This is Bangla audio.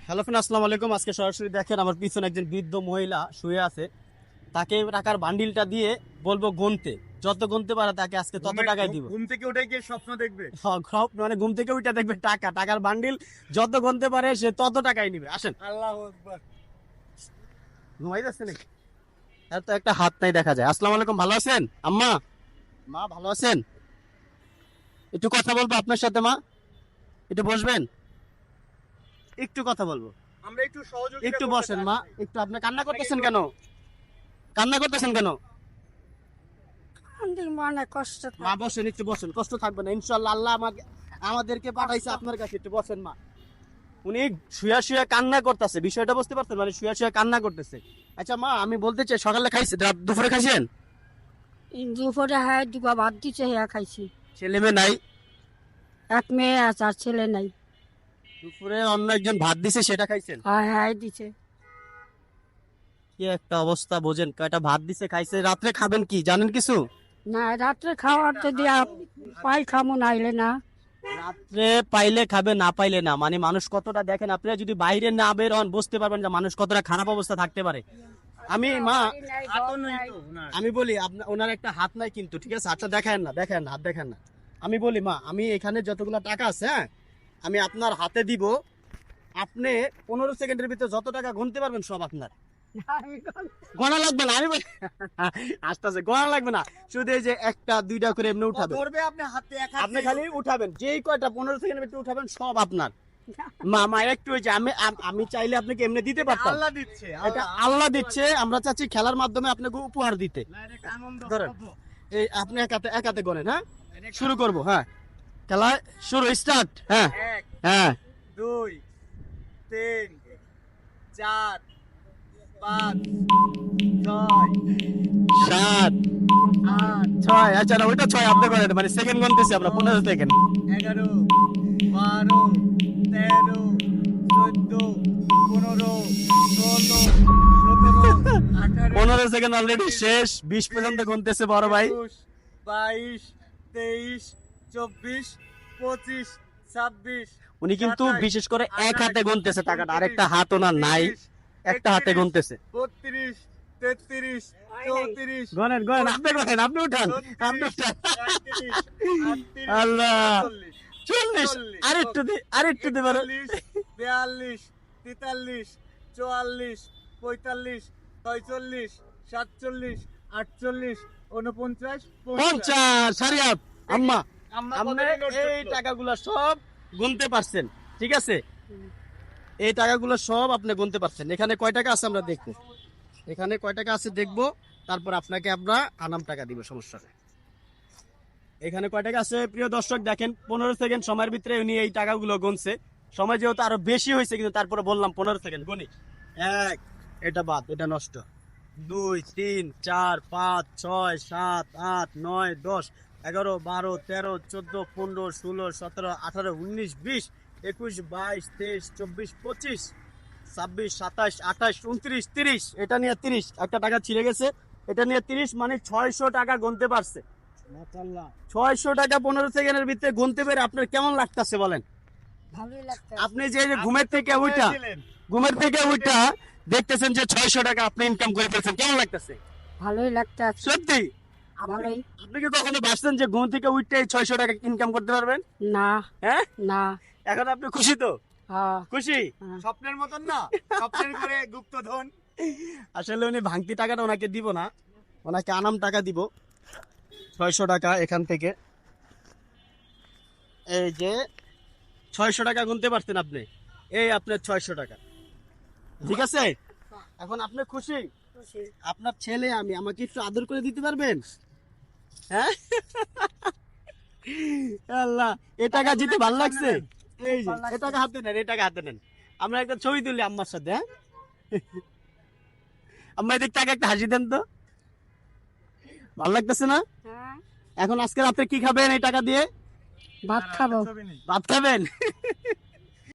হ্যালো ফ্রেন্ড, আসসালামু আলাইকুম। আজকে সরাসরি দেখেন আমার পিছনে একজন বৃদ্ধ মহিলা শুয়ে আছে। তাকে টাকার বান্ডিলটা দিয়ে বলবো গুনতে, যত গুনতে পারে তাকে আজকে তত টাকাই দিব। ঘুম থেকে উঠে গিয়ে স্বপ্ন দেখবে। মানে ঘুম থেকে ওইটা দেখবে টাকার বান্ডিল যত গুনতে পারে সে তত টাকাই নিবে। আসেন। আল্লাহু আকবার। ঘুমাই যাচ্ছে নাকি? এর তো একটা হাত নাই দেখা যায়। আসসালামু আলাইকুম, ভালো আছেন আম্মা? মা ভালো আছেন? একটু কথা বলবো আপনার সাথে মা, একটু বসবেন, একটু কথা বলবো। আমরা একটু সহযোগিতা একটু করতে বসেন মা, চাচ্ছি। একটু। আপনি কান্না করতেছেন কেন? কান্না করতেছেন কেন? আমাদের মনে কষ্ট মা বসেন, একটু বসেন, কষ্ট থাকবে না ইনশাআল্লাহ। আল্লাহ আমাদেরকে পাঠাইছে আপনার কাছে। একটু বসেন মা। উনি শুয়া শুয়া কান্না করতেছে, বিষয়টা বুঝতে পারছেন? মানে শুয়া শুয়া কান্না করতেছে। আচ্ছা মা, আমি বলতে চাই, সকালে খাইছেন, দুপুরে খাইছেন? দুপুরে হ্যাঁ দুবা ভাত দিছে হ্যাঁ খাইছি। ছেলে মেয়ে নাই? এক মেয়ে আছে আর ছেলে নাই। দুপুরে অন্য একজন ভাত দিছে, সেটা খাইছেন? হ্যাঁ হ্যাঁ দিছে। কি একটা অবস্থা বোঝেন, কয়টা ভাত দিছে খাইছে। রাত্রে খাবেন কি জানেন কিছু? না রাত্রে খাওয়ার যদি পাই খামো নাইলে না। রাত্রে পাইলে খাবে, না পাইলে না। মানে মানুষ কতটা, দেখেন আপনারা যদি বাইরে না বের হন বুঝতে পারবেন যে মানুষ কতটা খারাপ অবস্থা থাকতে পারে। আমি মা, হাতও নেই তো ওনার। আমি বলি ওনার একটা হাত নাই কিন্তু, ঠিক আছে? আচ্ছা দেখেন না, দেখেন না, হাত দেখেন না। আমি বলি মা, আমি এখানে যতগুলো টাকা আছে, হ্যাঁ, আমি আপনার হাতে দিব। আপনি 15 সেকেন্ডের ভিতরে যত টাকা গুনতে পারবেন সব আপনার। গোনা লাগবে না, আমি আস্তে আস্তে গোনা লাগবে না। শুধু এই যে একটা দুইটা করে এমনি উঠাবেন। ধরবে আপনি হাতে এক হাতে। আপনি খালি উঠাবেন, যেই কয়টা 15 সেকেন্ডের ভিতরে উঠাবেন সব আপনার। মা একটু ওই যে আমি চাইলে আপনাকে এমনি দিতে পারতাম। আল্লাহ দিচ্ছে। এটা আল্লাহ দিচ্ছে, আমরা চাচ্ছি খেলার মাধ্যমে আপনাকে উপহার দিতে। আনন্দ ধরেন। পাবো। এই আপনি এক হাতে গণেন, হ্যাঁ? শুরু করব, হ্যাঁ। খেলা শুরু, স্টার্ট। হ্যাঁ 1 হ্যাঁ 2 3 4 5 6 7 8 6। আচ্ছা না, ওইটা 6 আপনি করেন, মানে সেকেন্ড গুনতেছি আমরা 15 সেকেন্ড। 11 12 13 14 15 16 17 18 15 সেকেন্ড অলরেডি শেষ। 20 পর্যন্ত গুনতেছে বড় ভাই। 22 23 24 25 26। উনি কিন্তু বিশেষ করে এক হাতে গুনতেছে টাকাটা, আরেকটা হাত ওনার নাই, একটা হাতে গুনতেছে। 32 33 34 গণেন আপনি গণেন, আপনি উঠান, আপনি উঠান। 38 আল্লাহ, 40 40। আরেকটু দে বড়। 42 43 44 45 46 47 48 49 50। সারি আপ। আম্মা, আম্মা আপনি কতদিন নোট এই করতো? টাকাগুলো সব গুনতে পারছেন, ঠিক আছে? এই টাকাগুলো সব আপনি গুনতে পারছেন। এখানে কয় টাকা আছে আমরা দেখবো, এখানে কয় টাকা আছে দেখবো, তারপর আপনাকে আমরা আনাম টাকা দিব, সমস্যা নেই। এখানে কয় টাকা আছে প্রিয় দর্শক দেখেন। 15 সেকেন্ড সময়ের ভিতরে উনি এই টাকাগুলো গুনছে। সময় যেহেতু আরো বেশি হয়েছে, কিন্তু তারপরে বললাম 15 সেকেন্ড গুনি। 1, এটা বাদ, এটা নষ্ট। 2 3 4 5 6 7 8 9 10 11 12 13 14 15 16 17 18 19 20 21 22 23 24 25 26 27 28 29 30। এটা নিয়ে 30, একটা টাকা ছিঁড়ে গেছে। এটা নিয়ে 30, মানে 600 টাকা গুনতে পারছে। মাশাআল্লাহ। 600 টাকা 15 সেকেন্ডের ভিতরে গুনতে পেরে আপনার কেমন লাগতেছে বলেন? ভালোই লাগছে। আপনি যে ঘুমের থেকে উঠা দেখতেছেন যে 600 টাকা আপনি ইনকাম করে ফেলছেন, কেমন লাগতেছে? ভালোই লাগছে। সত্যি? ভালোই। আপনি কি কখনো ভাবছেন যে ঘুম থেকে উঠতে 600 টাকা ইনকাম করতে পারবেন? না হ্যাঁ, না। এখন আপনি খুশি তো? হ্যাঁ খুশি? স্বপ্নের মতন না, স্বপ্নের করে গুপ্তধন। আসলে উনি ভাঙতি টাকাটা ওনাকে দিব না, ওনাকে আনাম টাকা দিব। 600 টাকা এখান থেকে, এই যে 600 টাকা গুনতে পারছেন আপনি। এই আপনার 600 টাকা, ঠিক আছে? এখন আপনি খুশি? আপনার ছেলে আমি, আমাকে একটু আদর করে দিতে পারবেন? হ্যাঁ আল্লাহ, এই টাকা জিতে ভালো লাগছে। এই যে এই টাকা হাতে নেন, এই টাকা হাতে নেন। আমরা একটা ছবি তুলি আম্মার সাথে, হ্যাঁ? আম্মা এদিক টাকা একটা হাসি দেন তো, ভালো লাগতেছে না? হ্যাঁ এখন আজকে রাতে কি খাবেন এই টাকা দিয়ে? ভাত খাবো। ছবি নেই। ভাত খাবেন?